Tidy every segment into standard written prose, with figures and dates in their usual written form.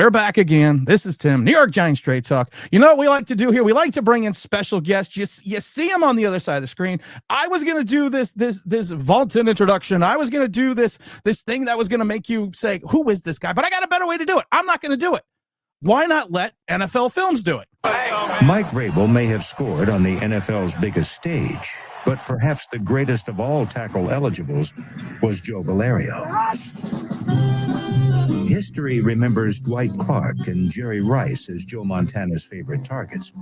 We're back again. This is Tim, New York Giants Straight Talk. You know what we like to do here? We like to bring in special guests. You see them on the other side of the screen. I was going to do this vaulted introduction. I was going to do this thing that was going to make you say, who is this guy? But I got a better way to do it. I'm not going to do it. Why not let NFL Films do it? Mike Vrabel may have scored on the NFL's biggest stage, but perhaps the greatest of all tackle eligibles was Joe Valerio. History remembers Dwight Clark and Jerry Rice as Joe Montana's favorite targets,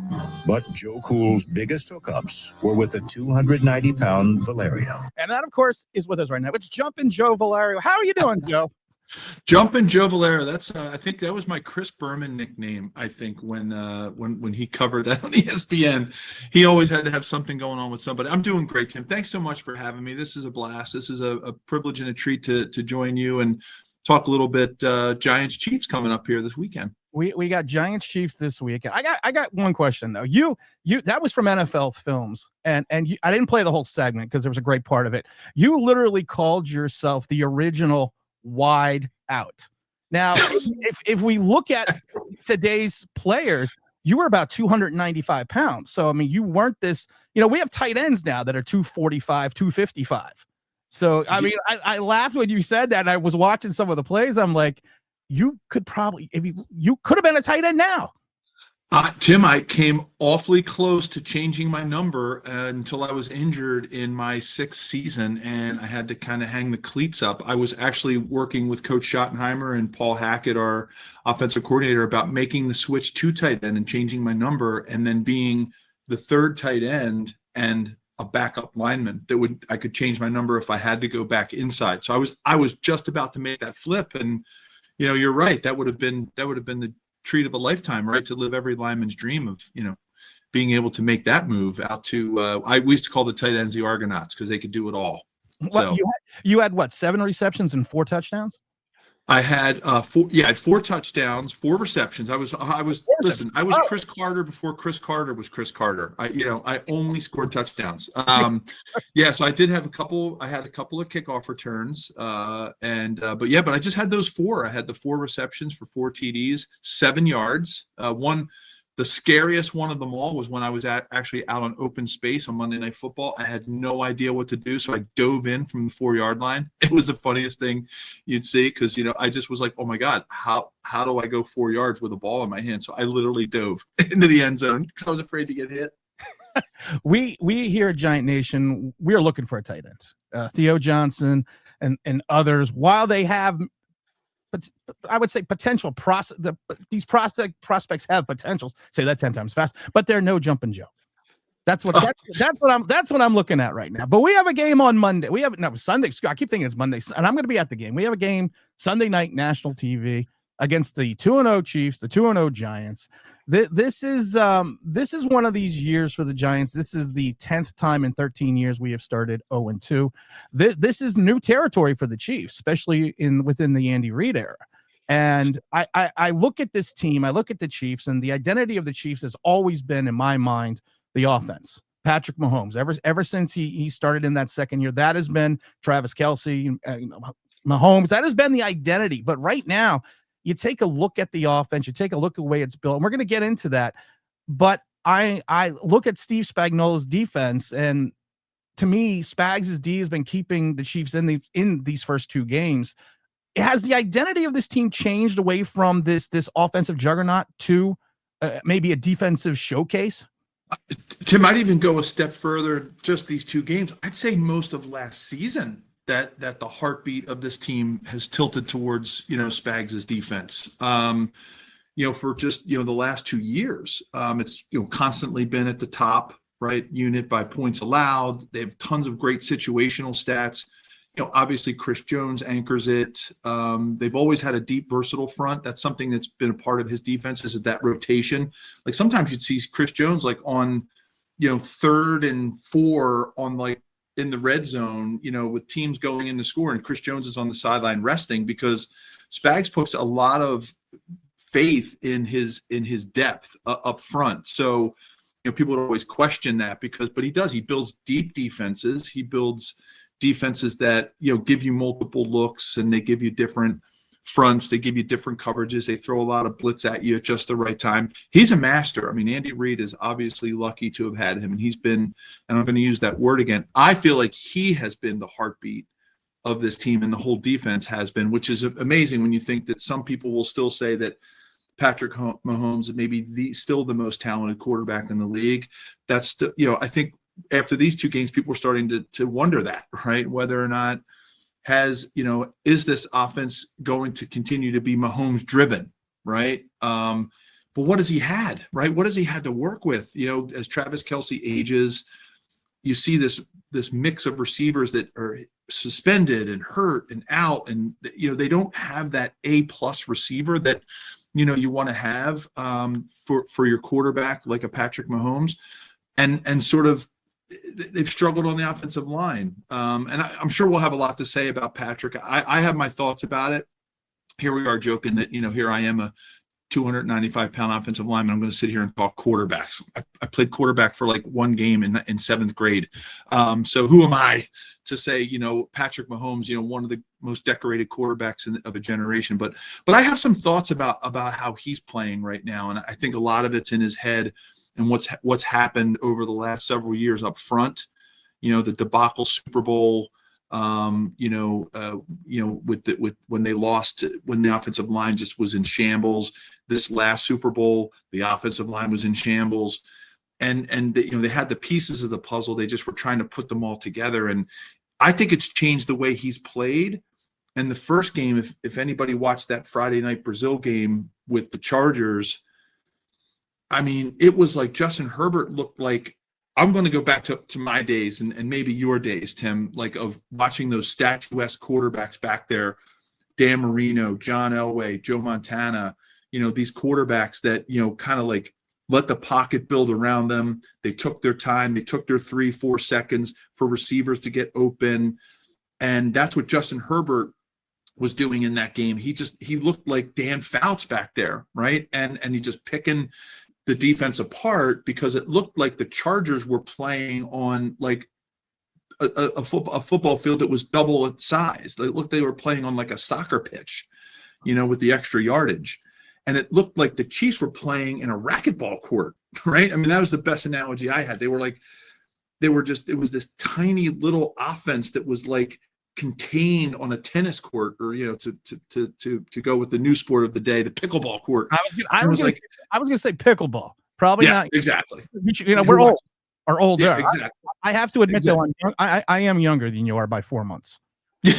but Joe Cool's biggest hookups were with the 290-pound Valerio. And that, of course, is with us right now. It's Jumpin' Joe Valerio. How are you doing, Joe? Jumpin' Joe Valerio. That's I think that was my Chris Berman nickname. I think when he covered that on ESPN, he always had to have something going on with somebody. I'm doing great, Tim. Thanks so much for having me. This is a blast. This is a privilege and a treat to join you and talk a little bit Giants Chiefs coming up here this weekend. We got Giants Chiefs this week. I got one question though. You that was from NFL Films, and I didn't play the whole segment because there was a great part of it. You literally called yourself the original wide out. Now, if we look at today's players, you were about 295 pounds. So I mean, you weren't this. You know, we have tight ends now that are 245, 255. So, I mean, I laughed when you said that. And I was watching some of the plays. I'm like, you could probably, if you could have been a tight end now. Tim, I came awfully close to changing my number until I was injured in my 6th season, and I had to kind of hang the cleats up. I was actually working with Coach Schottenheimer and Paul Hackett, our offensive coordinator, about making the switch to tight end and changing my number, and then being the 3rd tight end and a backup lineman that I could change my number if I had to go back inside. So I was just about to make that flip, and you know, you're right. That would have been the treat of a lifetime, right? To live every lineman's dream of, you know, being able to make that move out to we used to call the tight ends the Argonauts because they could do it all. Well, so you had what, 7 receptions and 4 touchdowns? I had 4 touchdowns, 4 receptions. I was Chris Carter before Chris Carter was Chris Carter. I only scored touchdowns. So I did have I had a couple of kickoff returns. But I just had those 4. I had the 4 receptions for 4 TDs, 7 yards. The scariest one of them all was when I was actually out on open space on Monday Night Football. I had no idea what to do, so I dove in from the 4-yard line. It was the funniest thing you'd see because, you know, I just was like, oh, my God, how do I go 4 yards with a ball in my hand? So I literally dove into the end zone because I was afraid to get hit. We here at Giant Nation, we're looking for a tight end. Theo Johnson and others, while they have – but I would say potential these prospects have potentials. Say that 10 times fast, but they're no Jumpin' Joe. That's what I'm looking at right now. But we have a game on Monday. Sunday. I keep thinking it's Monday, and I'm going to be at the game. We have a game Sunday night, national TV against the 2-0 Chiefs, the 2-0 Giants. This is one of these years for the Giants. This is the 10th time in 13 years we have started 0-2. This is new territory for the Chiefs, especially within the Andy Reid era. And I look at this team, I look at the Chiefs, and the identity of the Chiefs has always been, in my mind, the offense. Patrick Mahomes, ever since he started in that second year, that has been Travis Kelce, Mahomes. That has been the identity. But right now, you take a look at the offense, you take a look at the way it's built, and we're going to get into that. But I look at Steve Spagnuolo's defense, and to me, Spags' D has been keeping the Chiefs in these first 2 games. Has the identity of this team changed away from this offensive juggernaut to maybe a defensive showcase? Tim, I'd even go a step further, just these 2 games. I'd say most of last season that the heartbeat of this team has tilted towards, you know, Spags' defense. For just, you know, the last 2 years, it's, you know, constantly been at the top, right, unit by points allowed. They have tons of great situational stats. You know, obviously Chris Jones anchors it. They've always had a deep, versatile front. That's something that's been a part of his defense, is that rotation. Like sometimes you'd see Chris Jones like on, you know, 3rd and 4 on like in the red zone, you know, with teams going in to score, and Chris Jones is on the sideline resting because Spags puts a lot of faith in his depth up front. So, you know, people would always question that but he builds deep defenses. He builds defenses that, you know, give you multiple looks, and they give you different fronts. They give you different coverages. They throw a lot of blitz at you at just the right time. He's a master. I mean, Andy Reid is obviously lucky to have had him, and he's been, and I'm going to use that word again, I feel like he has been the heartbeat of this team, and the whole defense has been, which is amazing when you think that some people will still say that Patrick Mahomes may be still the most talented quarterback in the league. That's still, I think after these two games, people are starting to wonder that, right? Whether or not is this offense going to continue to be Mahomes driven, right? But what has he had, right? What has he had to work with? As Travis Kelce ages, you see this mix of receivers that are suspended and hurt and out, and they don't have that A-plus receiver that you want to have for your quarterback, like a Patrick Mahomes, and sort of they've struggled on the offensive line. And I'm sure we'll have a lot to say about Patrick. I have my thoughts about it. Here we are joking that, here I am, a 295-pound offensive lineman. I'm going to sit here and talk quarterbacks. I played quarterback for like one game in seventh grade. So who am I to say, Patrick Mahomes, one of the most decorated quarterbacks of a generation. But I have some thoughts about how he's playing right now. And I think a lot of it's in his head and what's happened over the last several years up front, the debacle Super Bowl, with when they lost, when the offensive line just was in shambles. This last Super Bowl, the offensive line was in shambles, and they had the pieces of the puzzle. They just were trying to put them all together, and I think it's changed the way he's played. And the first game, if anybody watched that Friday night Brazil game with the Chargers, I mean, it was like Justin Herbert looked like, I'm going to go back to my days and maybe your days, Tim, like of watching those statuesque quarterbacks back there, Dan Marino, John Elway, Joe Montana, these quarterbacks that, kind of like let the pocket build around them. They took their time. They took their 3-4 seconds for receivers to get open. And that's what Justin Herbert was doing in that game. He looked like Dan Fouts back there, right? And he just picking the defense apart, because it looked like the Chargers were playing on like a football field that was double its size. It looked they were playing on like a soccer pitch, with the extra yardage. And it looked like the Chiefs were playing in a racquetball court, right? I mean, that was the best analogy I had. It was this tiny little offense that was like contained on a tennis court, or to go with the new sport of the day, the pickleball court. I was gonna say pickleball. Probably not exactly. We're old. Are older. Yeah, exactly. I have to admit, though, I am younger than you are by 4 months.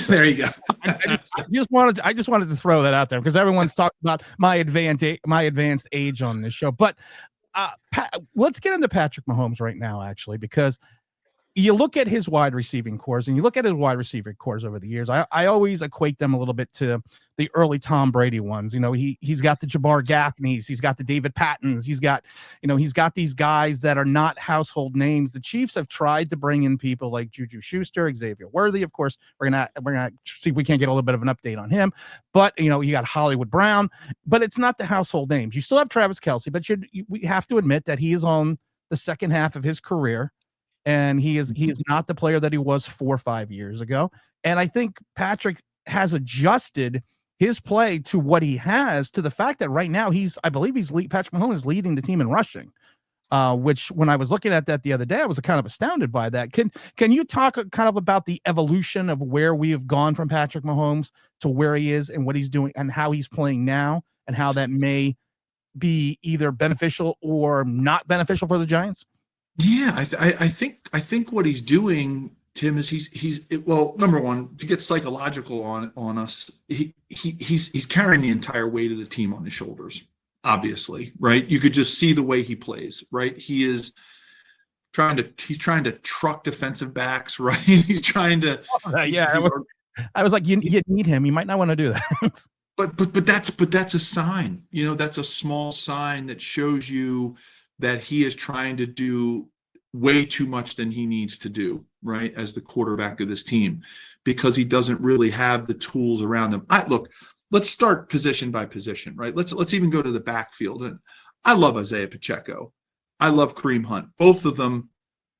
There you go. I just wanted to throw that out there, because everyone's talking about my advanced age on this show. But let's get into Patrick Mahomes right now, actually, because you look at his wide receiving cores, and you look at his wide receiver cores over the years. I always equate them a little bit to the early Tom Brady ones. He's got the Jabbar Gaffneys, he's got the David Pattons, he's got these guys that are not household names. The Chiefs have tried to bring in people like Juju Schuster, Xavier Worthy. Of course, we're gonna see if we can't get a little bit of an update on him. But you got Hollywood Brown, but it's not the household names. You still have Travis Kelce, but we have to admit that he is on the second half of his career. And he is not the player that he was 4 or 5 years ago. And I think Patrick has adjusted his play to what he has, to the fact that right now Patrick Mahomes is leading the team in rushing, which when I was looking at that the other day, I was kind of astounded by that. Can you talk kind of about the evolution of where we have gone from Patrick Mahomes to where he is and what he's doing and how he's playing now, and how that may be either beneficial or not beneficial for the Giants? Yeah, I think what he's doing, Tim, is he's number one, to get psychological on us, he's carrying the entire weight of the team on his shoulders. Obviously, right? You could just see the way he plays, right? He's trying to truck defensive backs, right? He's trying to. I was like, you need him. You might not want to do that. But that's a sign. That's a small sign that shows you that he is trying to do way too much than he needs to do, right, as the quarterback of this team, because he doesn't really have the tools around him. Let's start position by position, right? Let's even go to the backfield. And I love Isaiah Pacheco. I love Kareem Hunt. Both of them,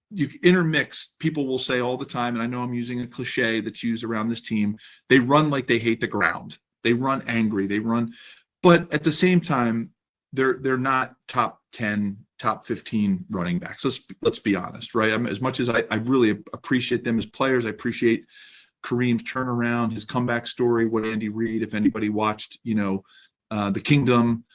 you intermix, people will say all the time, and I know I'm using a cliche that's used around this team, they run like they hate the ground, They run angry. They run, but at the same time, they're not top 10, top 15 running backs. Let's be honest, right? As much as I really appreciate them as players, I appreciate Kareem's turnaround, his comeback story, what Andy Reid, if anybody watched, the Kingdom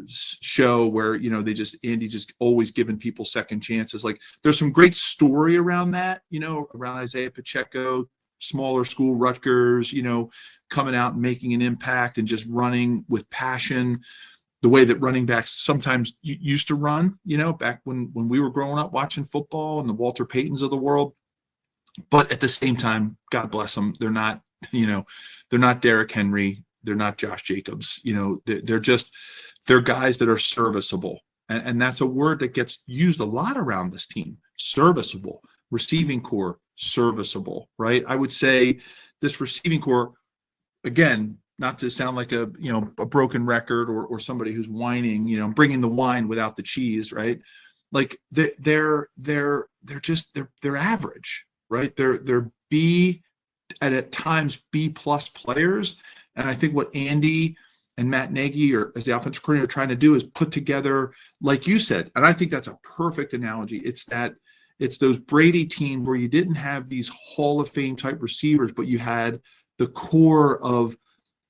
show where, Andy just always giving people second chances. Like there's some great story around that, around Isaiah Pacheco, smaller school Rutgers, coming out and making an impact and just running with passion, the way that running backs sometimes used to run, back when we were growing up watching football and the Walter Paytons of the world. But at the same time, God bless them, they're not Derrick Henry, they're not Josh Jacobs, they're guys that are serviceable. And that's a word that gets used a lot around this team. Serviceable, receiving core, serviceable, right? I would say this receiving core, again, not to sound like a broken record or somebody who's whining, bringing the wine without the cheese, right? Like they're average, right? They're B and at times B plus players. And I think what Andy and Matt Nagy, or as the offensive coordinator, are trying to do is put together, like you said, and I think that's a perfect analogy. It's those Brady teams where you didn't have these Hall of Fame type receivers, but you had the core of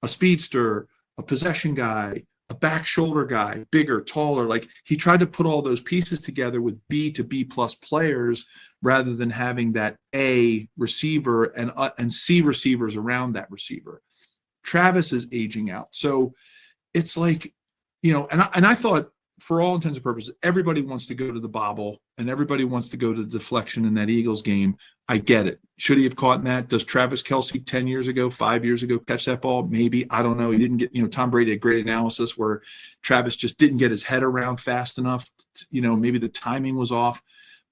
a speedster, a possession guy, a back shoulder guy, bigger, taller. Like he tried to put all those pieces together with B to B plus players rather than having that A receiver and C receivers around that receiver. Travis is aging out. So it's like, and I thought for all intents and purposes, everybody wants to go to the bobble and everybody wants to go to the deflection in that Eagles game. I get it. Should he have caught that? Does Travis Kelce 10 years ago, 5 years ago, catch that ball? Maybe. I don't know. He didn't get, Tom Brady had great analysis where Travis just didn't get his head around fast enough. Maybe the timing was off.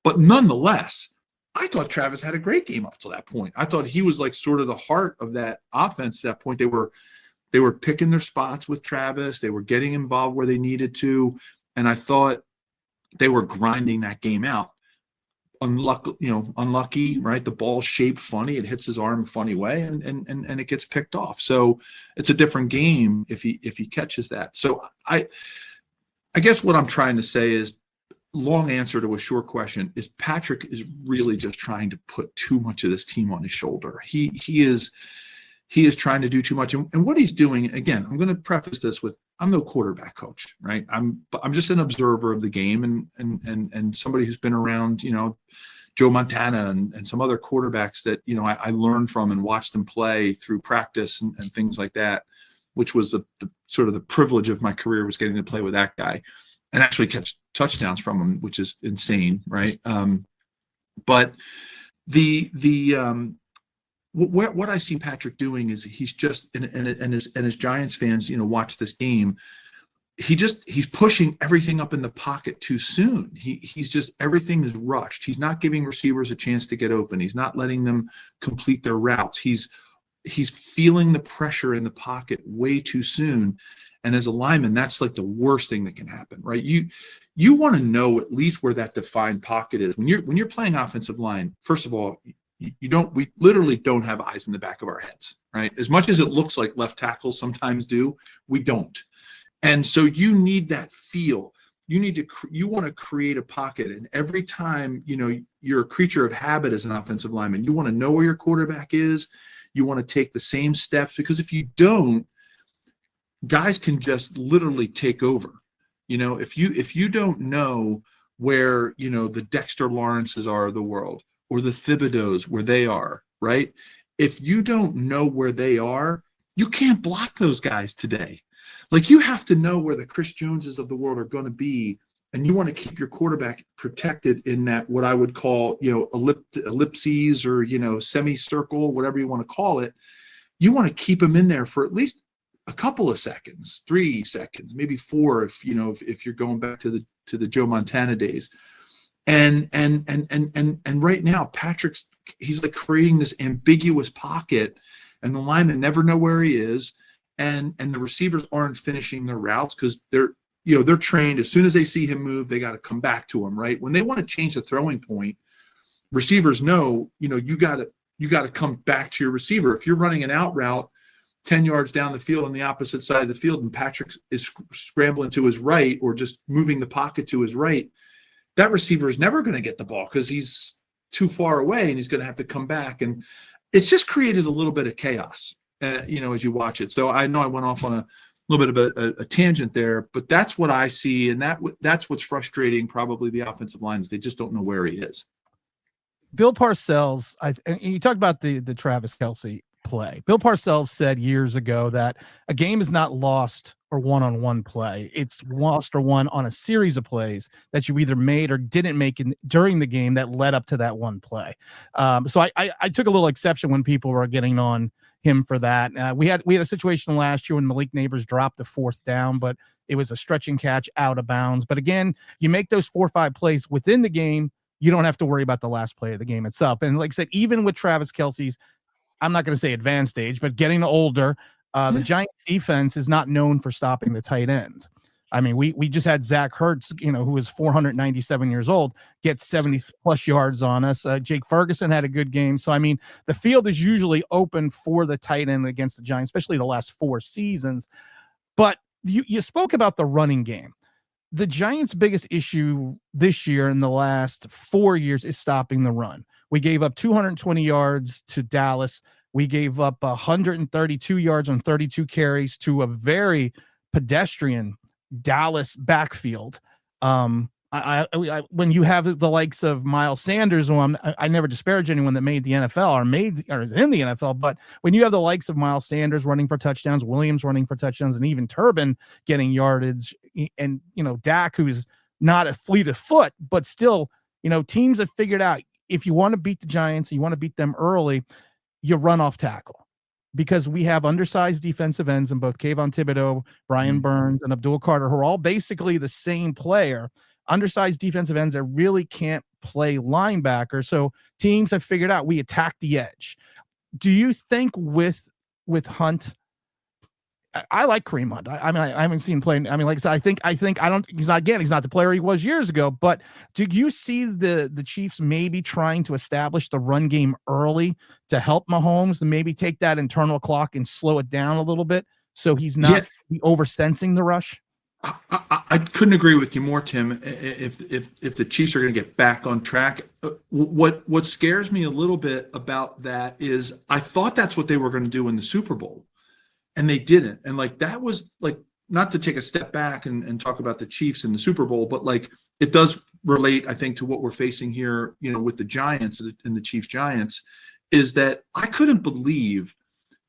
But nonetheless, I thought Travis had a great game up to that point. I thought he was like sort of the heart of that offense at that point. They were picking their spots with Travis. They were getting involved where they needed to. And I thought they were grinding that game out. Unlucky, right? The ball's shaped funny. It hits his arm a funny way and it gets picked off. So it's a different game if he catches that. So I guess what I'm trying to say is, long answer to a short question, is Patrick is really just trying to put too much of this team on his shoulder. He is trying to do too much. And what he's doing, again, I'm going to preface this with, I'm no quarterback coach, right? I'm just an observer of the game and somebody who's been around, Joe Montana and some other quarterbacks that, I learned from and watched them play through practice and things like that, which was the sort of the privilege of my career, was getting to play with that guy and actually catch touchdowns from him, which is insane, right? But what I see Patrick doing is he's just and as Giants fans, watch this game, he's pushing everything up in the pocket too soon. He's just, everything is rushed. He's not giving receivers a chance to get open. He's not letting them complete their routes. He's feeling the pressure in the pocket way too soon. And as a lineman, that's like the worst thing that can happen, right? You want to know at least where that defined pocket is. When you're playing offensive line, first of all, we literally don't have eyes in the back of our heads, right? As much as it looks like left tackles sometimes do, we don't. And so you need that feel. You want to create a pocket. And every time, you're a creature of habit as an offensive lineman, you want to know where your quarterback is. You want to take the same steps, because if you don't, guys can just literally take over. If you don't know where, the Dexter Lawrences are of the world, or the Thibodeaus, where they are, right? If you don't know where they are, you can't block those guys today. Like, you have to know where the Chris Joneses of the world are going to be, and you want to keep your quarterback protected in that, what I would call, ellipses or, semicircle, whatever you want to call it. You want to keep him in there for at least a couple of seconds, 3 seconds, maybe 4, if you're going back to the Joe Montana days. And right now, he's like creating this ambiguous pocket, and the linemen never know where he is, and the receivers aren't finishing their routes because they're trained. As soon as they see him move, they got to come back to him, right? When they want to change the throwing point, receivers know, you got to come back to your receiver. If you're running an out route, 10 yards down the field on the opposite side of the field and Patrick is scrambling to his right or just moving the pocket to his right, that receiver is never going to get the ball because he's too far away and he's going to have to come back. And it's just created a little bit of chaos, as you watch it. So I know I went off on a little bit of a tangent there, but that's what I see. And that's what's frustrating probably the offensive line is they just don't know where he is. Bill Parcells, and you talked about the Travis Kelce play. Bill Parcells said years ago that a game is not lost or won on one play. It's lost or won on a series of plays that you either made or didn't make during the game that led up to that one play. So I took a little exception when people were getting on him for that. We had a situation last year when Malik Neighbors dropped a 4th down, but it was a stretching catch out of bounds. But again, you make those 4 or 5 plays within the game, you don't have to worry about the last play of the game itself. And like I said, even with Travis Kelce's, I'm not going to say advanced age, but getting older, the Giants defense is not known for stopping the tight ends. I mean, we just had Zach Ertz, who is 497 years old, get 70+ yards on us. Jake Ferguson had a good game. So, I mean, the field is usually open for the tight end against the Giants, especially the last 4 seasons. But you spoke about the running game. The Giants' biggest issue this year in the last 4 years is stopping the run. We gave up 220 yards to Dallas. We gave up 132 yards on 32 carries to a very pedestrian Dallas backfield. When you have the likes of Miles Sanders, who I never disparage anyone that made the NFL or is in the NFL, but when you have the likes of Miles Sanders running for touchdowns, Williams running for touchdowns, and even Turbin getting yardage, and Dak, who's not a fleet of foot, but still, teams have figured out if you want to beat the Giants, and you want to beat them early, you run off tackle. Because we have undersized defensive ends in both Kayvon Thibodeau, Brian Burns, and Abdul Carter, who are all basically the same player. Undersized defensive ends that really can't play linebacker. So teams have figured out we attack the edge. Do you think with Hunt? I like Kareem Hunt. I haven't seen him play. I mean, like I said, I think he's not the player he was years ago, but do you see the Chiefs maybe trying to establish the run game early to help Mahomes and maybe take that internal clock and slow it down a little bit so he's not oversensing the rush? I couldn't agree with you more, Tim. If the Chiefs are going to get back on track, what scares me a little bit about that is I thought that's what they were going to do in the Super Bowl. And they didn't. And that was not to take a step back and talk about the Chiefs in the Super Bowl, but it does relate, I think, to what we're facing here, with the Giants and the Chiefs Giants, is that I couldn't believe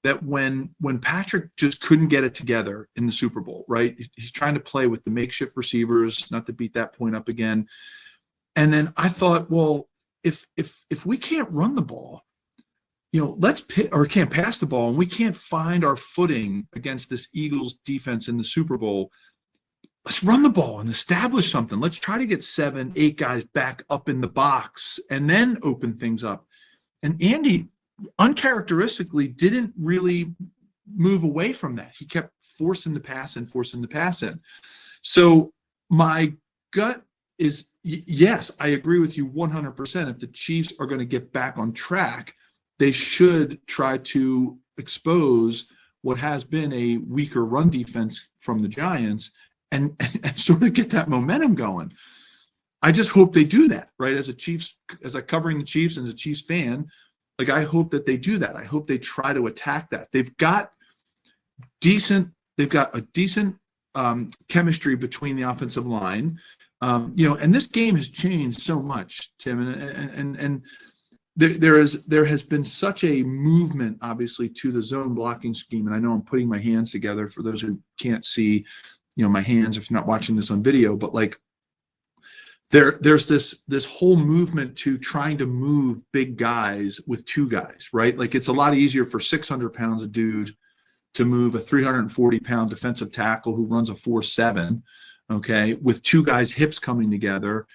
that when Patrick just couldn't get it together in the Super Bowl, right? He's trying to play with the makeshift receivers, not to beat that point up again. And then I thought, well, if we can't run the ball, can't pass the ball, and we can't find our footing against this Eagles defense in the Super Bowl, let's run the ball and establish something. Let's try to get 7, 8 guys back up in the box and then open things up. And Andy, uncharacteristically, didn't really move away from that. He kept forcing the pass in. So my gut is, yes, I agree with you 100%. If the Chiefs are going to get back on track, they should try to expose what has been a weaker run defense from the Giants and sort of get that momentum going. I just hope they do that, right? As a covering the Chiefs and as a Chiefs fan, I hope that they do that. I hope they try to attack that. They've got a decent chemistry between the offensive line, and this game has changed so much, Tim, and there has been such a movement, obviously, to the zone blocking scheme. And I know I'm putting my hands together for those who can't see, my hands if you're not watching this on video, but there's this whole movement to trying to move big guys with 2 guys, right? It's a lot easier for 600 pounds of dude to move a 340-pound defensive tackle who runs a 4.7, okay, with 2 guys' hips coming together.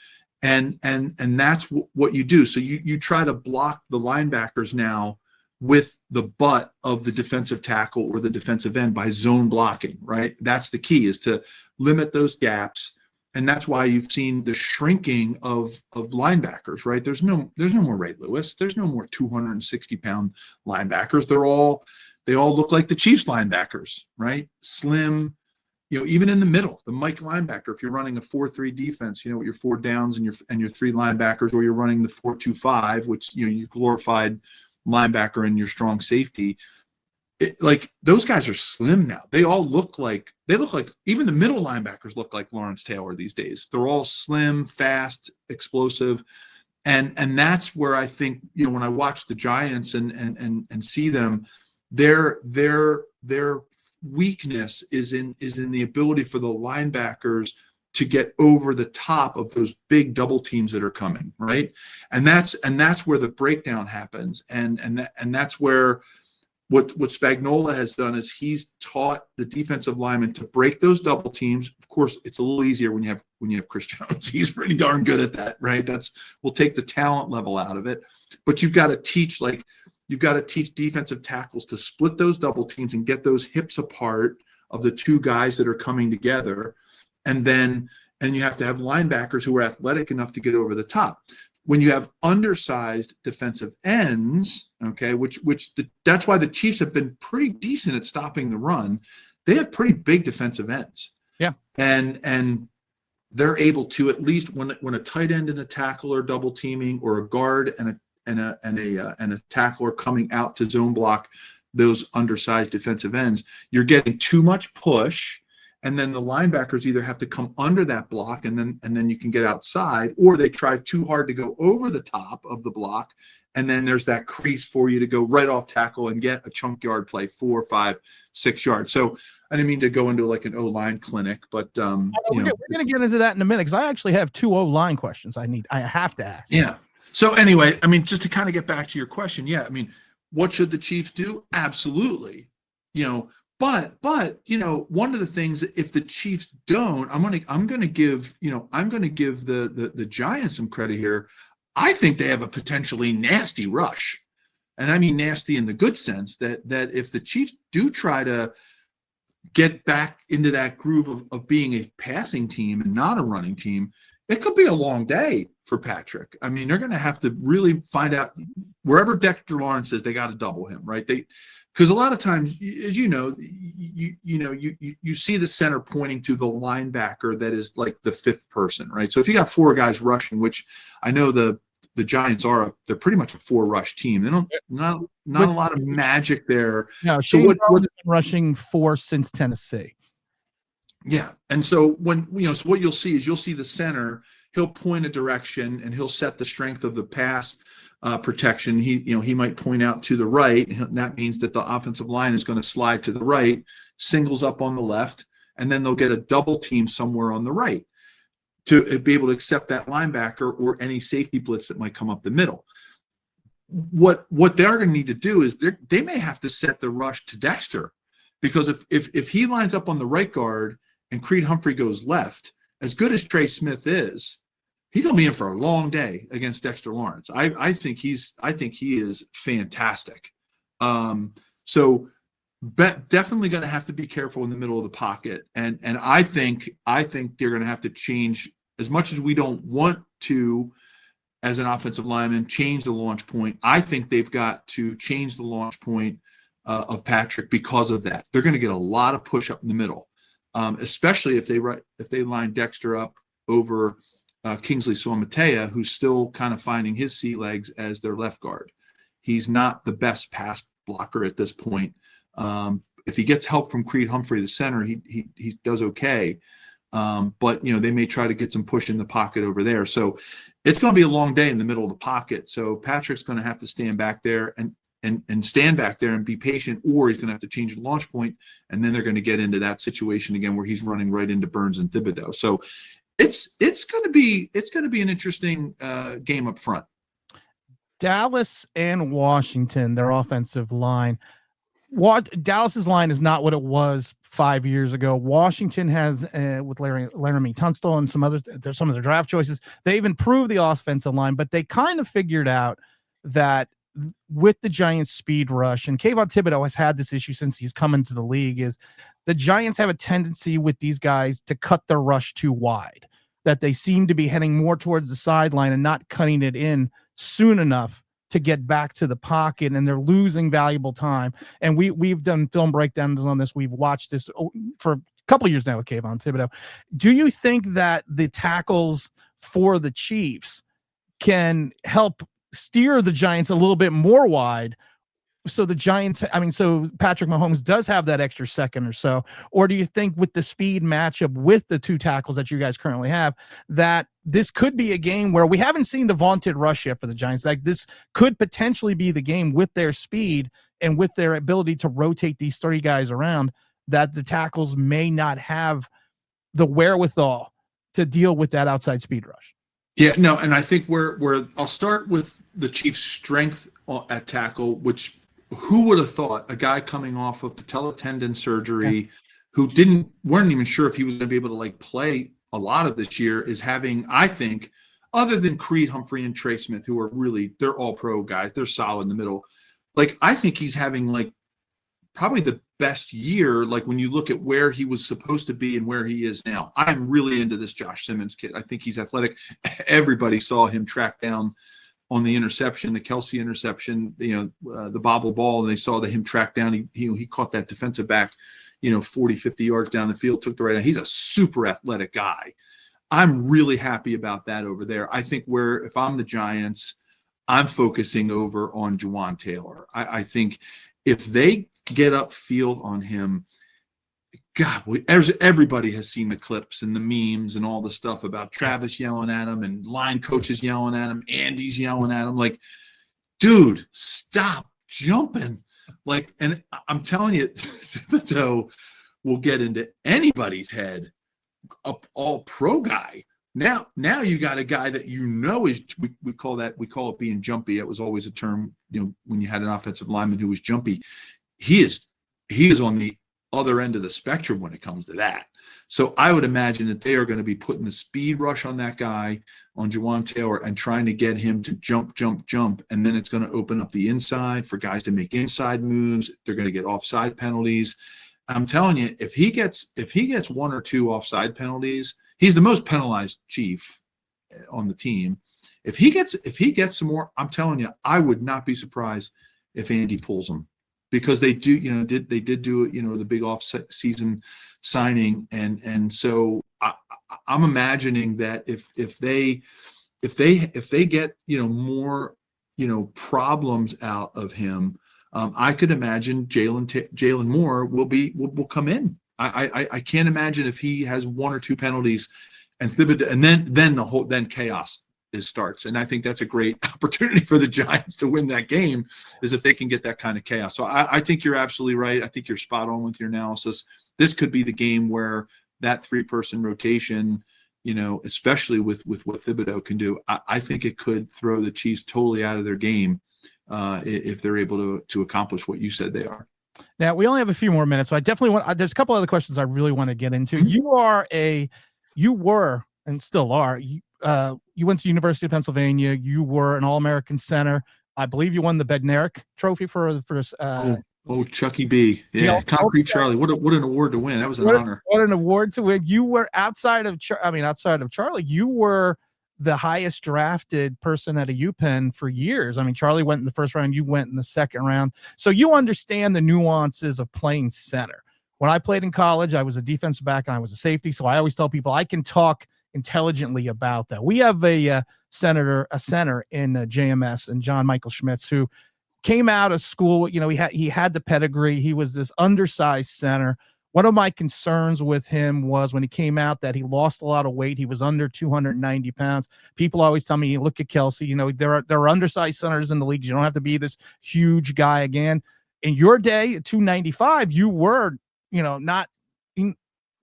And that's what you do. So you try to block the linebackers now with the butt of the defensive tackle or the defensive end by zone blocking, right? That's the key, is to limit those gaps. And that's why you've seen the shrinking of linebackers, right? There's no more Ray Lewis. There's no more 260-pound linebackers. They all look like the Chiefs linebackers, right? Slim, even in the middle, the Mike linebacker, if you're running a 4-3 defense, with your 4 downs and your 3 linebackers, or you're running the 4-2-5, which, you glorified linebacker and your strong safety. Like those guys are slim now. They look like even the middle linebackers look like Lawrence Taylor these days. They're all slim, fast, explosive. And that's where I think, when I watch the Giants and see them, their weakness is in the ability for the linebackers to get over the top of those big double teams that are coming, right? And that's where the breakdown happens. And that's where what Spagnuolo has done is he's taught the defensive linemen to break those double teams. Of course, it's a little easier when you have Chris Jones. He's pretty darn good at that, right? We'll take the talent level out of it. But you've got to teach defensive tackles to split those double teams and get those hips apart of the 2 guys that are coming together. And you have to have linebackers who are athletic enough to get over the top. When you have undersized defensive ends, okay, that's why the Chiefs have been pretty decent at stopping the run. They have pretty big defensive ends. Yeah. And they're able to, at least when a tight end and a tackle are double teaming, or a guard and a tackler coming out to zone block those undersized defensive ends, you're getting too much push. And then the linebackers either have to come under that block and then you can get outside, or they try too hard to go over the top of the block. And then there's that crease for you to go right off tackle and get a chunk yard play, 4, 5, 6 yards. So I didn't mean to go into like an O-line clinic, but we're going to get into that in a minute, because I actually have 2 O-line questions I have to ask. Yeah. So anyway, just to kind of get back to your question, what should the Chiefs do? Absolutely. But one of the things, if the Chiefs don't, I'm gonna give the Giants some credit here. I think they have a potentially nasty rush, and I mean nasty in the good sense, that if the Chiefs do try to get back into that groove of being a passing team and not a running team, it could be a long day for Patrick. I mean, they're going to have to really find out wherever Dexter Lawrence is, they got to double him, right? Because a lot of times, as you see the center pointing to the linebacker that is like the 5th person, right? So if you got 4 guys rushing, which I know the Giants they're pretty much a 4 rush team. They don't not a lot of magic there. No, so what has been rushing 4 since Tennessee. Yeah, and so so what you'll see the center. He'll point a direction and he'll set the strength of the pass protection. He might point out to the right, and that means that the offensive line is going to slide to the right, singles up on the left, and then they'll get a double team somewhere on the right to be able to accept that linebacker or any safety blitz that might come up the middle. What they're going to need to do is they may have to set the rush to Dexter, because if he lines up on the right guard and Creed Humphrey goes left, as good as Trey Smith is, he's going to be in for a long day against Dexter Lawrence. I think he is fantastic. So definitely going to have to be careful in the middle of the pocket. And I think they're going to have to change, as much as we don't want to, as an offensive lineman, change the launch point. I think they've got to change the launch point of Patrick because of that. They're going to get a lot of push up in the middle, especially if they line Dexter up over Kingsley Suamataia, who's still kind of finding his sea legs as their left guard. He's not the best pass blocker at this point. If he gets help from Creed Humphrey, the center, he does okay. But they may try to get some push in the pocket over there. So it's going to be a long day in the middle of the pocket. So Patrick's going to have to stand back there and stand back there and be patient, or he's going to have to change the launch point, and then they're going to get into that situation again where he's running right into Burns and Thibodeau. So it's going to be an interesting game up front. Dallas and Washington, their offensive line. Dallas's line is not what it was 5 years ago. Washington has, with Laramie Tunstall and some of their draft choices, they've improved the offensive line, but they kind of figured out that with the Giants' speed rush, and Kayvon Thibodeau has had this issue since he's come into the league, is the Giants have a tendency with these guys to cut their rush too wide, that they seem to be heading more towards the sideline and not cutting it in soon enough to get back to the pocket, and they're losing valuable time. And we've done film breakdowns on this. We've watched this for a couple of years now with Kayvon Thibodeau. Do you think that the tackles for the Chiefs can help steer the Giants a little bit more wide? So the Giants, so Patrick Mahomes does have that extra second or so, or do you think with the speed matchup with the two tackles that you guys currently have, that this could be a game where we haven't seen the vaunted rush yet for the Giants? Like, this could potentially be the game with their speed and with their ability to rotate these 30 guys around, that the tackles may not have the wherewithal to deal with that outside speed rush. Yeah, no, and I think where I'll start with the Chiefs' strength at tackle, which who would have thought a guy coming off of patella tendon surgery who weren't even sure if he was going to be able to like play a lot of this year is having, I think, other than Creed Humphrey and Trey Smith, who are really, they're all pro guys, they're solid in the middle. Like, I think he's having like probably the best year, like when you look at where he was supposed to be and where he is now. I'm really into this Josh Simmons kid. I think he's athletic. Everybody saw him track down on the interception, the Kelsey interception, the bobble ball, and they saw him track down. He caught that defensive back, 40, 50 yards down the field, took the right. He's a super athletic guy. I'm really happy about that over there. I think if I'm the Giants, I'm focusing over on Juwan Taylor. I think if they get upfield on him, God, everybody has seen the clips and the memes and all the stuff about Travis yelling at him and line coaches yelling at him, Andy's yelling at him. Like, dude, stop jumping. Like, and I'm telling you, Thibodeau will get into anybody's head, all pro guy. Now you got a guy that is, we call it being jumpy. It was always a term, when you had an offensive lineman who was jumpy. He is on the other end of the spectrum when it comes to that. So I would imagine that they are going to be putting the speed rush on that guy, on Juwan Taylor, and trying to get him to jump. And then it's going to open up the inside for guys to make inside moves. They're going to get offside penalties. I'm telling you, if he gets one or two offside penalties, he's the most penalized Chief on the team. If he gets some more, I'm telling you, I would not be surprised if Andy pulls him. Because they do, they did do, the big off-season signing, and so I'm imagining that if they get more problems out of him, I could imagine Jalen Moore will come in. I can't imagine if he has one or two penalties, and Thibodeau, and then chaos starts. And I think that's a great opportunity for the Giants to win that game, is if they can get that kind of chaos. So I think you're absolutely right. I think you're spot on with your analysis. This could be the game where that 3-person rotation, especially with what Thibodeau can do, I think it could throw the Chiefs totally out of their game if they're able to accomplish what you said they are. Now, we only have a few more minutes, so I definitely there's a couple other questions I really want to get into. You were and still are, you went to University of Pennsylvania. You were an All-American center. I believe you won the Bednarik Trophy for Chucky B. Yeah, Concrete Charlie. What an award to win. That was an honor. What an award to win. You were outside of Charlie, you were the highest drafted person at a UPenn for years. I mean, Charlie went in the first round. You went in the second round. So you understand the nuances of playing center. When I played in college, I was a defensive back and I was a safety. So I always tell people I can talk intelligently about that. We have a center in JMS, and John Michael Schmitz, who came out of school. He had the pedigree. He was this undersized center. One of my concerns with him was when he came out that he lost a lot of weight. He was under 290 pounds. People always tell me, look at Kelsey. There are undersized centers in the league. You don't have to be this huge guy again. In your day, at 295, you were, not in.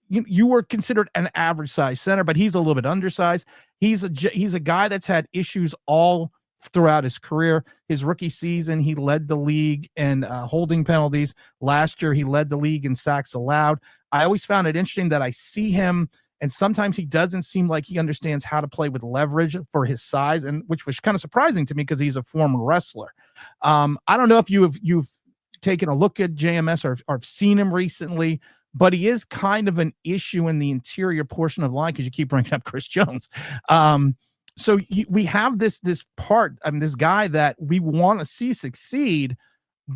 You were considered an average size center, but he's a little bit undersized. He's a guy that's had issues all throughout his career. His rookie season, he led the league in holding penalties. Last year, he led the league in sacks allowed. I always found it interesting that I see him, and sometimes he doesn't seem like he understands how to play with leverage for his size, and which was kind of surprising to me because he's a former wrestler. I don't know if you've taken a look at JMS or seen him recently, but he is kind of an issue in the interior portion of the line because you keep bringing up Chris Jones. So we have this part, I mean, this guy that we want to see succeed,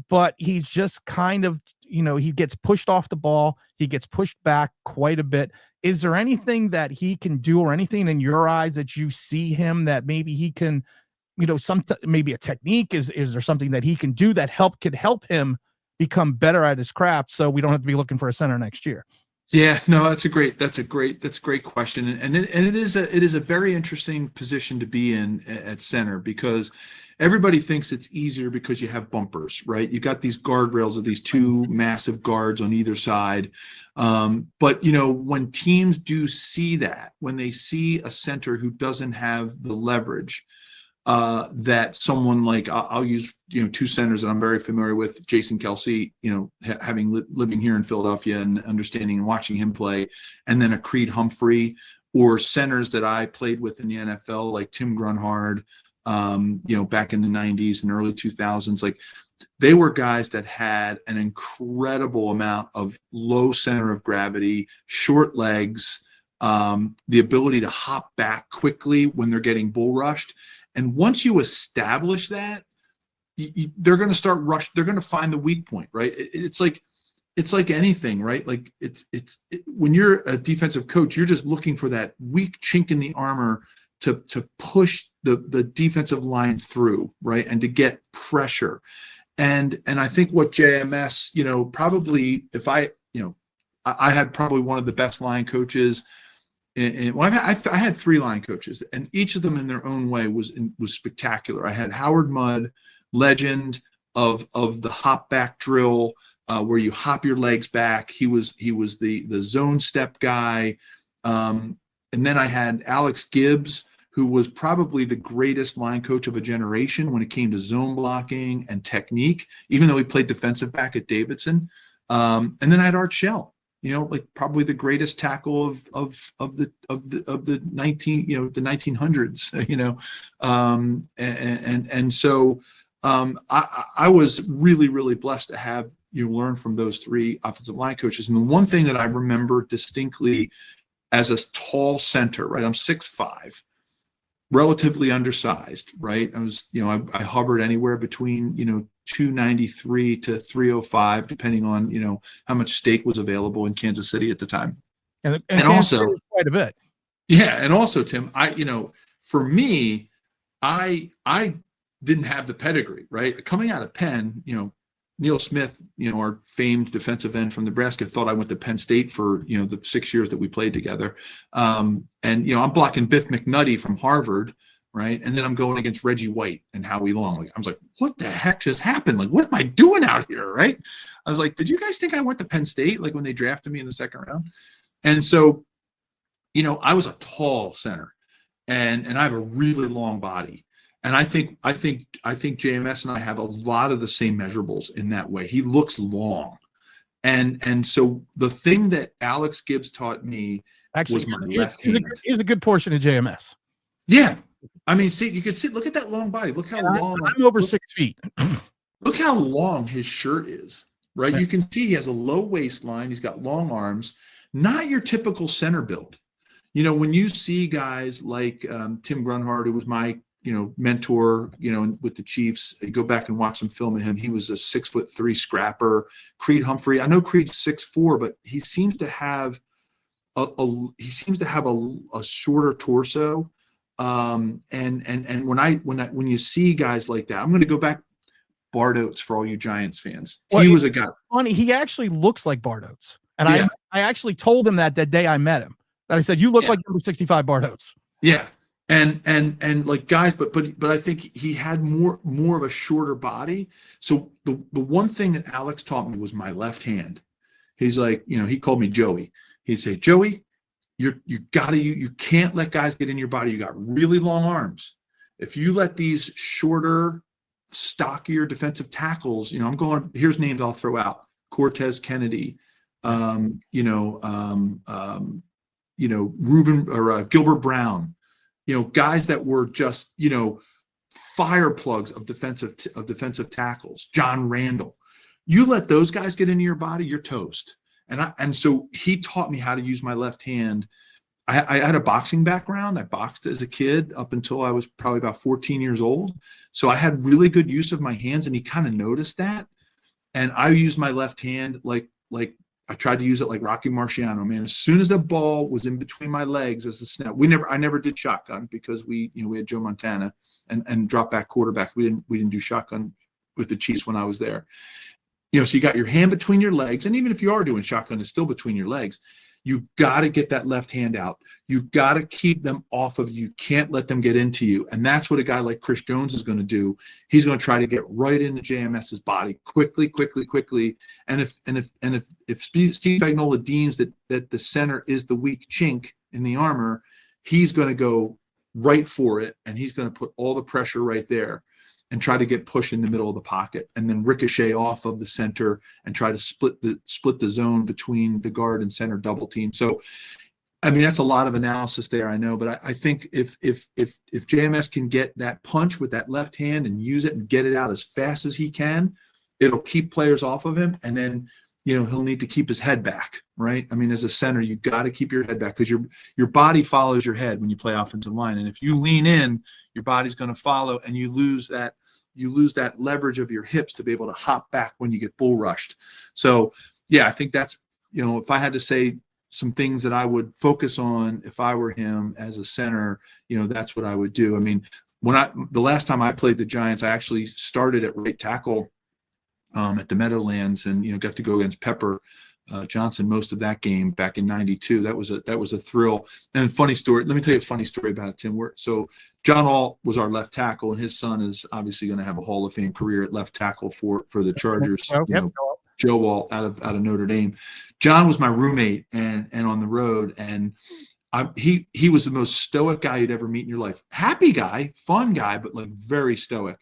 but he's just kind of, he gets pushed off the ball. He gets pushed back quite a bit. Is there anything that he can do, or anything in your eyes that you see him that maybe he can, maybe a technique? Is there something that he can do that could help him become better at his craft, so we don't have to be looking for a center next year? Yeah, no, that's a great question, and it is a very interesting position to be in at center, because everybody thinks it's easier because you have bumpers, right? You got these guardrails of these two massive guards on either side, but when teams do see that, when they see a center who doesn't have the leverage that someone like, I'll use two centers that I'm very familiar with, Jason Kelsey, having living here in Philadelphia and understanding and watching him play, and then a Creed Humphrey, or centers that I played with in the NFL like Tim Grunhard, back in the 90s and early 2000s. Like, they were guys that had an incredible amount of low center of gravity, short legs, the ability to hop back quickly when they're getting bull rushed. And once you establish that, they're going to start rush. They're going to find the weak point, right? It's like anything, right? Like when you're a defensive coach, you're just looking for that weak chink in the armor to push the defensive line through, right, and to get pressure. And I think what JMS, probably, if I had probably one of the best line coaches. I had 3 line coaches, and each of them in their own way was spectacular. I had Howard Mudd, legend of the hop back drill, where you hop your legs back. He was the zone step guy, and then I had Alex Gibbs, who was probably the greatest line coach of a generation when it came to zone blocking and technique, even though he played defensive back at Davidson. And then I had Art Shell. Like probably the greatest tackle of the 1900s. And so I was really blessed to have learn from those 3 offensive line coaches. And the one thing that I remember distinctly as a tall center, right? I'm 6'5", relatively undersized, right? I was, I hovered anywhere between 293 to 305, depending on how much steak was available in Kansas City at the time, and also quite a bit. Yeah, and also, Tim, for me, I didn't have the pedigree, right? Coming out of Penn, Neil Smith, our famed defensive end from Nebraska, thought I went to Penn State for the 6 years that we played together, and I'm blocking Biff McNutty from Harvard. Right. And then I'm going against Reggie White and Howie Long. Like, I was like, what the heck just happened? Like, what am I doing out here? Right. I was like, did you guys think I went to Penn State? Like when they drafted me in the 2nd round? And so, I was a tall center, and I have a really long body. And I think JMS and I have a lot of the same measurables in that way. He looks long. And so the thing that Alex Gibbs taught me was my left hand. Here's a good portion of JMS. Yeah. I mean, see, you can see, look at that long body. Look how long. I'm over 6 feet. Look how long his shirt is, right? You can see he has a low waistline. He's got long arms, not your typical center build. When you see guys like Tim Grunhard, who was my, mentor, with the Chiefs, you go back and watch some film of him. He was a 6'3" scrapper. Creed Humphrey. I know Creed's 6'4", but he seems to have a shorter torso. And when you see guys like that, I'm going to go back, Bart Oates, for all you Giants fans. He was a guy. Funny, he actually looks like Bart Oates, and I actually told him that day I met him. That I said, you look like number 65 Bart Oates. Yeah, and like guys, but I think he had more of a shorter body. So the one thing that Alex taught me was my left hand. He's like, he called me Joey. He'd say, Joey, you can't let guys get in your body. You got really long arms. If you let these shorter, stockier defensive tackles, here's names I'll throw out: Cortez Kennedy, Ruben or Gilbert Brown, guys that were just, fire plugs of defensive tackles. John Randall. You let those guys get into your body, you're toast. And so he taught me how to use my left hand I had a boxing background. I boxed as a kid up until I was probably about 14 years old. So I had really good use of my hands, and he kind of noticed that. And I used my left hand like I tried to use it like Rocky Marciano, man. As soon as the ball was in between my legs as the snap, I never did shotgun because we had Joe Montana and drop back quarterback. We didn't do shotgun with the Chiefs when I was there. So you got your hand between your legs, and even if you are doing shotgun, it's still between your legs. You got to get that left hand out. You got to keep them off of you. You can't let them get into you. And that's what a guy like Chris Jones is going to do. He's going to try to get right into JMS's body quickly. And if Steve Spagnuolo deems that the center is the weak chink in the armor, he's going to go right for it, and he's going to put all the pressure right there and try to get push in the middle of the pocket, and then ricochet off of the center and try to split the zone between the guard and center double team. So, I mean, that's a lot of analysis there, I know, but I think if JMS can get that punch with that left hand and use it and get it out as fast as he can, it'll keep players off of him, and then he'll need to keep his head back, right? I mean, as a center, you got to keep your head back because your body follows your head when you play offensive line. And if you lean in, your body's going to follow, and you lose that leverage of your hips to be able to hop back when you get bull rushed. So, yeah, I think that's, if I had to say some things that I would focus on if I were him as a center, that's what I would do. I mean, the last time I played the Giants, I actually started at right tackle at the Meadowlands, and got to go against Pepper Johnson most of that game back in '92. That was a thrill. And funny story. Let me tell you a funny story about it, Tim. So John Alt was our left tackle, and his son is obviously going to have a Hall of Fame career at left tackle for the Chargers. Joe Alt out of Notre Dame. John was my roommate and on the road, and he was the most stoic guy you'd ever meet in your life. Happy guy, fun guy, but like very stoic.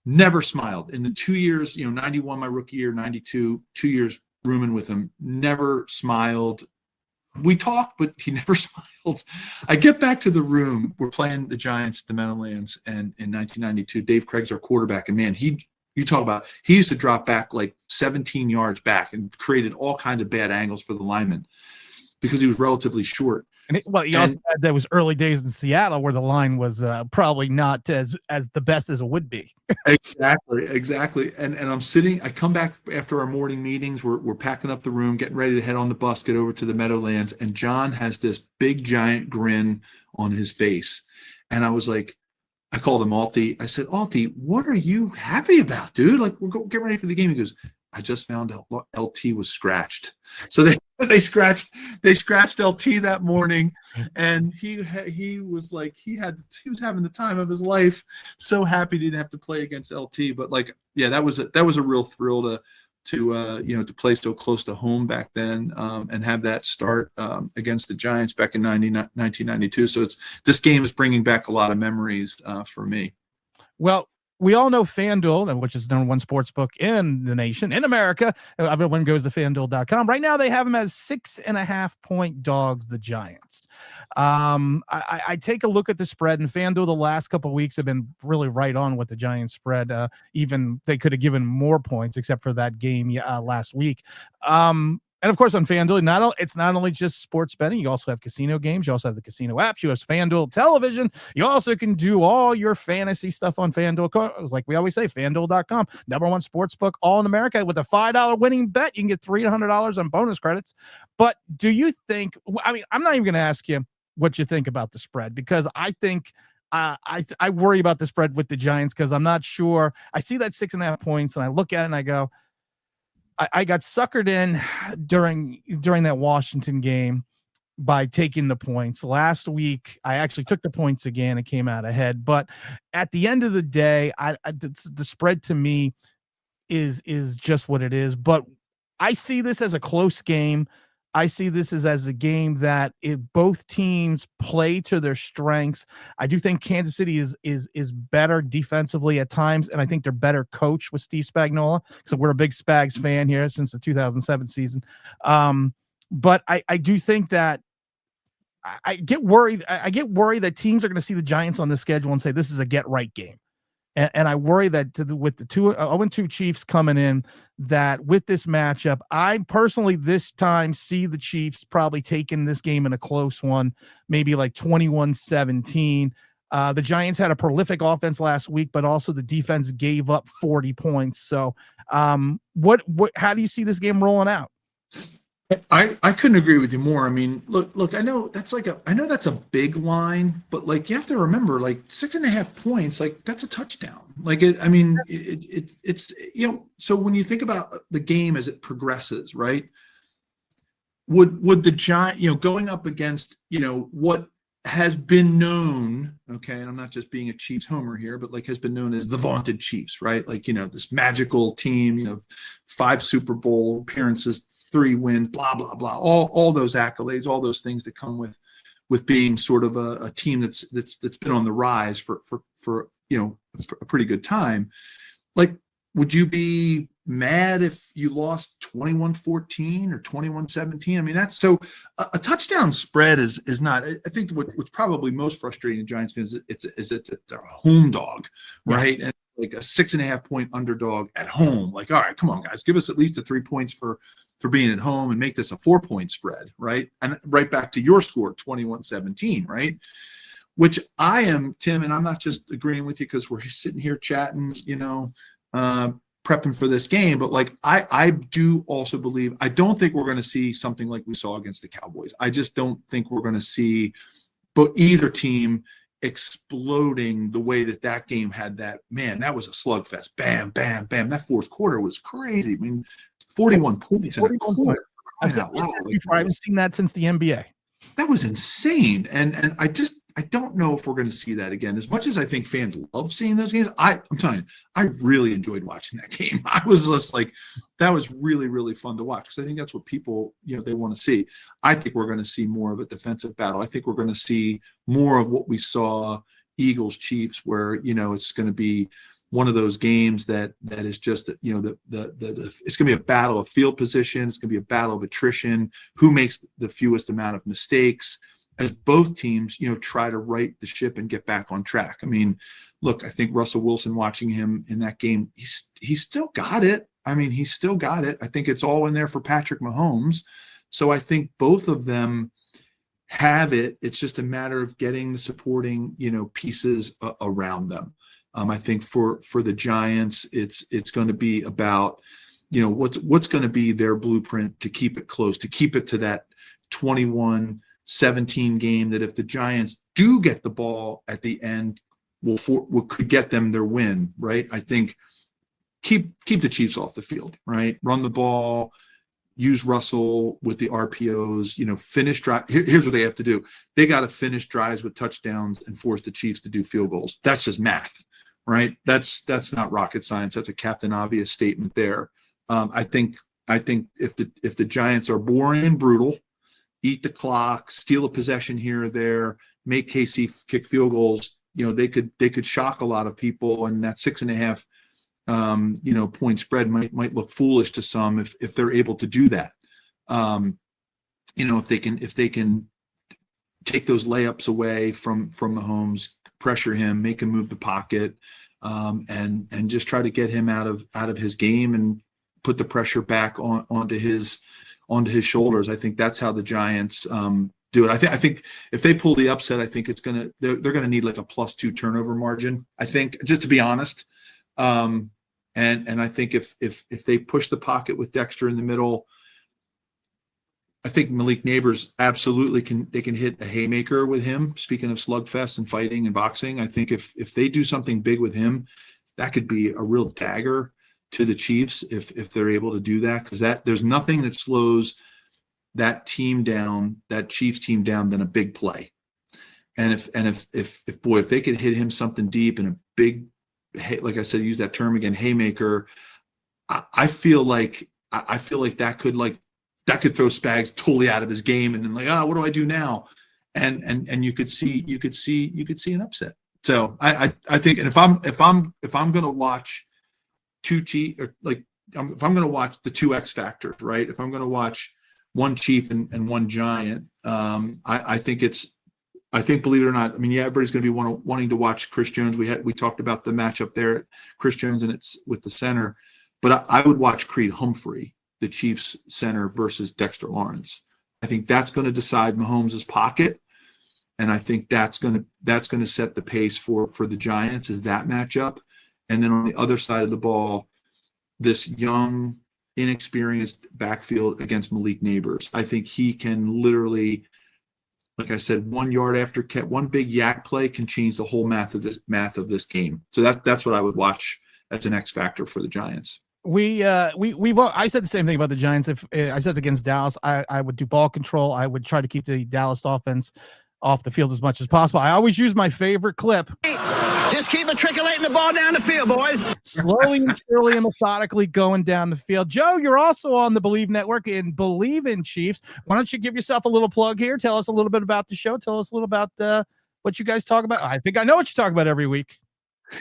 Never smiled in the 2 years, 91, my rookie year, 92, 2 years rooming with him, never smiled. We talked, but he never smiled. I get back to the room. We're playing the Giants, the Meadowlands, and in 1992, Dave Craig's our quarterback. And man, he used to drop back like 17 yards back and created all kinds of bad angles for the linemen because he was relatively short. And also had that was early days in Seattle where the line was probably not as the best as it would be. Exactly. And I come back after our morning meetings. We're packing up the room, getting ready to head on the bus, get over to the Meadowlands. And John has this big, giant grin on his face. And I was like, I called him Altie. I said, Altie, what are you happy about, dude? Like, we're getting ready for the game. He goes, I just found out LT was scratched. So they scratched LT that morning, and he was like he was having the time of his life. So happy he didn't have to play against LT. But like, yeah, that was a real thrill to play so close to home back then, and have that start against the Giants back in 1992. So this game is bringing back a lot of memories for me. Well, we all know FanDuel, which is the number one sports book in the nation, in America. Everyone goes to FanDuel.com. Right now, they have them as 6.5-point dogs, the Giants. I take a look at the spread, and FanDuel the last couple of weeks have been really right on with the Giants spread. Even they could have given more points, except for that game last week. And of course, on FanDuel, it's not only just sports betting. You also have casino games. You also have the casino apps. You have FanDuel television. You also can do all your fantasy stuff on FanDuel. Like we always say, FanDuel.com, number one sports book all in America. With a $5 winning bet, you can get $300 on bonus credits. But do you think, I mean, I'm not even going to ask you what you think about the spread, because I think I worry about the spread with the Giants because I'm not sure. I see that 6.5 points and I look at it and I go, I got suckered in during that Washington game by taking the points. Last week, I actually took the points again and came out ahead. But at the end of the day, the spread to me is just what it is. But I see this as a close game. I see this as a game that if both teams play to their strengths, I do think Kansas City is better defensively at times, and I think they're better coached with Steve Spagnuolo, because we're a big Spags fan here since the 2007 season. But I do think that I get worried. I get worried that teams are going to see the Giants on the schedule and say this is a get right game. And I worry that with the 0-2 Chiefs coming in, that with this matchup, I personally this time see the Chiefs probably taking this game in a close one, maybe like 21-17. The Giants had a prolific offense last week, but also the defense gave up 40 points. So how do you see this game rolling out? I couldn't agree with you more. I mean, look, I know that's a big line, but like you have to remember, like 6.5 points, like that's a touchdown. Like it's so when you think about the game as it progresses, right? Would the Giant, going up against, what has been known, okay, and I'm not just being a Chiefs homer here, but like has been known as the vaunted Chiefs, right? Like, this magical team, 5 Super Bowl appearances, 3 wins, blah, blah, blah, all those accolades, all those things that come with being sort of a team that's been on the rise for a pretty good time. Like, would you be mad if you lost 21-14 or 21-17? I mean, that's so a touchdown spread is not. I think what's probably most frustrating to Giants fans is it's a home dog, right? Yeah. And like a 6.5 point underdog at home. Like, all right, come on, guys, give us at least the 3 points for being at home and make this a 4-point spread, right? And right back to your score, 21-17, right? Which I am, Tim, and I'm not just agreeing with you because we're sitting here chatting, prepping for this game, but like I do also believe, I don't think we're going to see something like we saw against the Cowboys. I just don't think we're going to see but either team exploding the way that game had. That was a slugfest. Bam, bam, bam. That fourth quarter was crazy. I mean, 41 points in a quarter. I haven't seen that since the NBA. That was insane. And I don't know if we're going to see that again. As much as I think fans love seeing those games, I'm telling you, I really enjoyed watching that game. I was just like, that was really, really fun to watch because I think that's what people, they want to see. I think we're going to see more of a defensive battle. I think we're going to see more of what we saw Eagles Chiefs, where, it's going to be one of those games that is just, it's going to be a battle of field position. It's going to be a battle of attrition. Who makes the fewest amount of mistakes? As both teams, try to right the ship and get back on track. I mean, look, I think Russell Wilson, watching him in that game, he's still got it. I mean, he's still got it. I think it's all in there for Patrick Mahomes. So I think both of them have it. It's just a matter of getting the supporting, pieces around them. I think for the Giants, it's going to be about, what's going to be their blueprint to keep it close, to keep it to that 21-17 game, that if the Giants do get the ball at the end, could get them their win, right? I think keep the Chiefs off the field, right? Run the ball, use Russell with the RPOs, finish drive. Here's what they have to do. They got to finish drives with touchdowns and force the Chiefs to do field goals. That's just math, right? That's not rocket science. That's a Captain Obvious statement there. I think if the Giants are boring and brutal, eat the clock, steal a possession here or there, make KC kick field goals, they could shock a lot of people, and that 6.5 point spread might look foolish to some if they're able to do that. If they can take those layups away from Mahomes, pressure him, make him move the pocket, and just try to get him out of his game and put the pressure back onto his shoulders. I think that's how the Giants do it. I think if they pull the upset, I think they're gonna need like a +2 turnover margin. I think, just to be honest. And I think if they push the pocket with Dexter in the middle, I think Malik Neighbors absolutely can hit a haymaker with him. Speaking of slugfest and fighting and boxing, I think if they do something big with him, that could be a real dagger to the Chiefs if they're able to do that, because there's nothing that slows that team down, that Chiefs team down, than a big play. And if they could hit him something deep and a big, like I said, use that term again, haymaker, I feel like that could throw Spags totally out of his game, and then what do I do now? And you could see an upset. So I think, and if I'm going to watch if I'm going to watch the 2 X factors, right? If I'm going to watch one Chief and one Giant, I think it's I think, believe it or not, I mean, yeah, everybody's going to be wanting to watch Chris Jones. We talked about the matchup there, Chris Jones, and it's with the center, but I would watch Creed Humphrey, the Chiefs center, versus Dexter Lawrence. I think that's going to decide Mahomes' pocket, and I think that's going to set the pace for the Giants, is that matchup. And then on the other side of the ball, this young, inexperienced backfield against Malik Neighbors. I think he can literally, like I said, 1 yard after one big yak play can change the whole math of this game. So that's what I would watch as an X factor for the Giants. I said the same thing about the Giants. If I said against Dallas, I would do ball control. I would try to keep the Dallas offense off the field as much as possible. I always use my favorite clip. Just keep matriculating the ball down the field, boys. Slowly and surely and methodically going down the field. Joe, you're also on the Believe Network and Believe in Chiefs. Why don't you give yourself a little plug here? Tell us a little bit about the show. Tell us a little about what you guys talk about. I think I know what you talk about every week.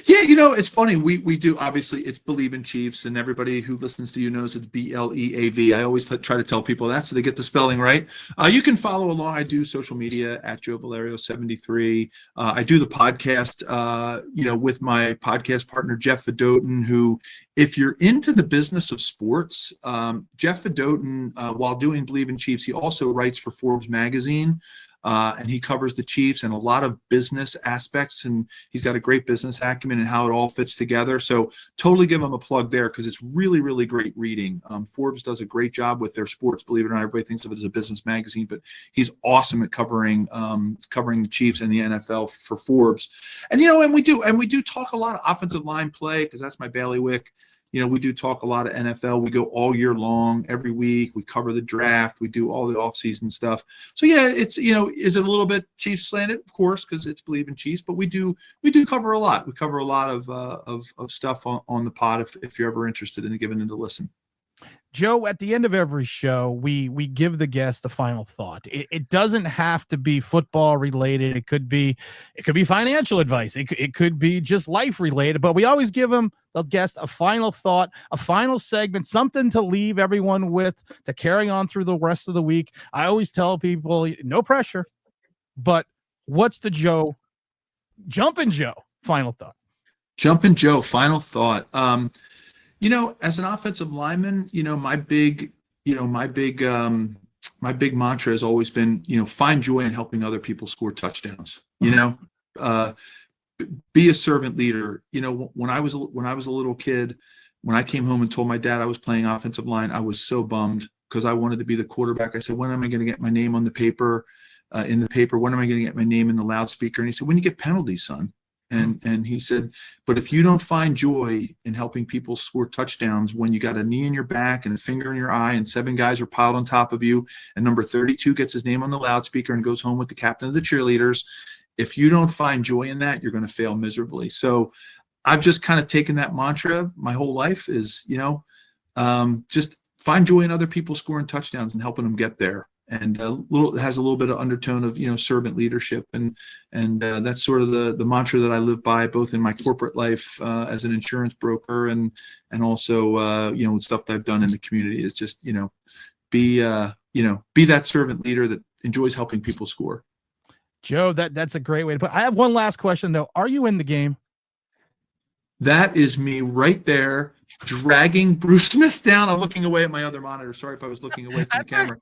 Yeah, it's funny. We do, obviously, it's Believe in Chiefs, and everybody who listens to you knows it's BLEAV. I always try to tell people that so they get the spelling right. You can follow along. I do social media at Joe Valerio 73. I do the podcast, with my podcast partner, Jeff Fedotin, who, if you're into the business of sports, Jeff Fedotin, while doing Believe in Chiefs, he also writes for Forbes magazine. And he covers the Chiefs and a lot of business aspects, and he's got a great business acumen and how it all fits together. So totally give him a plug there, because it's really, really great reading. Forbes does a great job with their sports. Believe it or not, everybody thinks of it as a business magazine, but he's awesome at covering the Chiefs and the NFL for Forbes. And we do talk a lot of offensive line play, because that's my bailiwick. We do talk a lot of NFL. We go all year long, every week. We cover the draft. We do all the offseason stuff. So, yeah, it's, is it a little bit Chiefs slanted? Of course, because it's Believe in Chiefs. But we do cover a lot. We cover a lot of stuff on the pod if you're ever interested in giving it a listen. Joe, at the end of every show, we give the guest a final thought. It doesn't have to be football related. It could be financial advice. It could be just life related. But we always give the guest a final thought, a final segment, something to leave everyone with to carry on through the rest of the week. I always tell people, no pressure, but what's the Jumpin' Joe final thought? Jumpin' Joe final thought. As an offensive lineman, my big mantra has always been, find joy in helping other people score touchdowns. Be a servant leader. When I was a little kid, when I came home and told my dad I was playing offensive line, I was so bummed, because I wanted to be the quarterback. I said, when am I going to get my name on the paper, in the paper? When am I going to get my name in the loudspeaker? And he said, when you get penalties, son. And he said, but if you don't find joy in helping people score touchdowns when you got a knee in your back and a finger in your eye and 7 guys are piled on top of you, and number 32 gets his name on the loudspeaker and goes home with the captain of the cheerleaders, if you don't find joy in that, you're going to fail miserably. So I've just kind of taken that mantra my whole life is, just find joy in other people scoring touchdowns and helping them get there. And it has a little bit of undertone of, servant leadership. And that's sort of the mantra that I live by, both in my corporate life as an insurance broker and also, stuff that I've done in the community is just, be that servant leader that enjoys helping people score. Joe, that's a great way to put it. I have one last question, though. Are you in the game? That is me right there, dragging Bruce Smith down. I'm looking away at my other monitor. Sorry if I was looking away from the camera.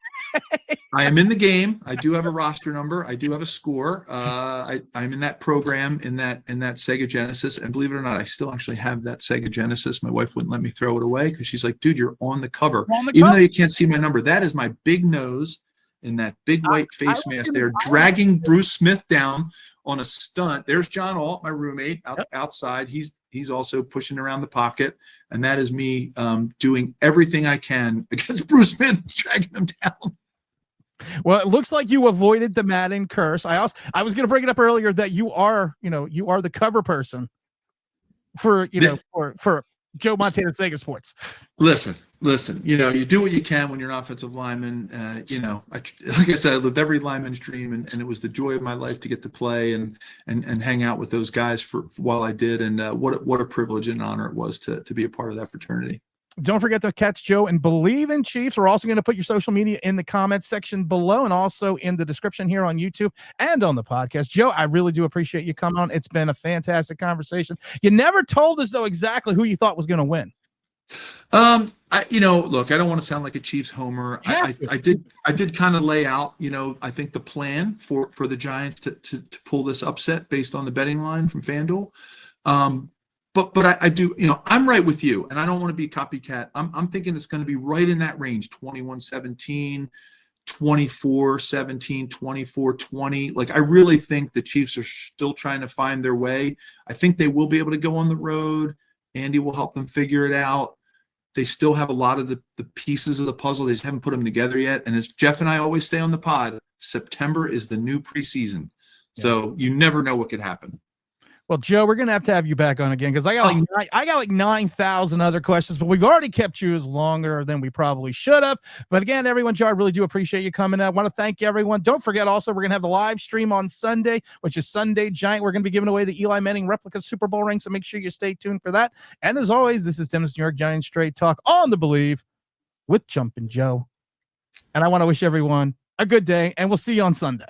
I am in the game. I do have a roster number. I do have a score. I'm in that program in that Sega Genesis. And believe it or not, I still actually have that Sega Genesis. My wife wouldn't let me throw it away because she's like, dude, you're on the cover. Even though you can't see my number. That is my big nose in that big white face mask there, dragging Bruce Smith down on a stunt. There's John Alt, my roommate, outside. He's also pushing around the pocket, and that is me doing everything I can against Bruce Smith, dragging him down. Well, it looks like you avoided the Madden curse. I was going to bring it up earlier that you are the cover person for for Joe Montana Sega Sports. Listen, you do what you can when you're an offensive lineman. Like I said, I lived every lineman's dream, and it was the joy of my life to get to play and hang out with those guys for while I did. And what a privilege and honor it was to be a part of that fraternity. Don't forget to catch Joe and Believe in Chiefs. We're also going to put your social media in the comments section below and also in the description here on YouTube and on the podcast. Joe, I really do appreciate you coming on. It's been a fantastic conversation. You never told us, though, exactly who you thought was going to win. Look, I don't want to sound like a Chiefs homer. I did kind of lay out, I think the plan for the Giants to pull this upset based on the betting line from FanDuel. But I do, I'm right with you, and I don't want to be a copycat. I'm thinking it's going to be right in that range, 21-17, 24-17, 24-20. Like, I really think the Chiefs are still trying to find their way. I think they will be able to go on the road. Andy will help them figure it out. They still have a lot of the pieces of the puzzle. They just haven't put them together yet. And as Jeff and I always say on the pod, September is the new preseason. So you never know what could happen. Well, Joe, we're going to have you back on again because I got like 9,000 other questions, but we've already kept you as longer than we probably should have. But again, everyone, Joe, I really do appreciate you coming out. I want to thank everyone. Don't forget also, we're going to have the live stream on Sunday, which is Sunday Giant. We're going to be giving away the Eli Manning replica Super Bowl ring, so make sure you stay tuned for that. And as always, this is Tim's New York Giants Straight Talk on the Believe with Jumpin' Joe. And I want to wish everyone a good day, and we'll see you on Sunday.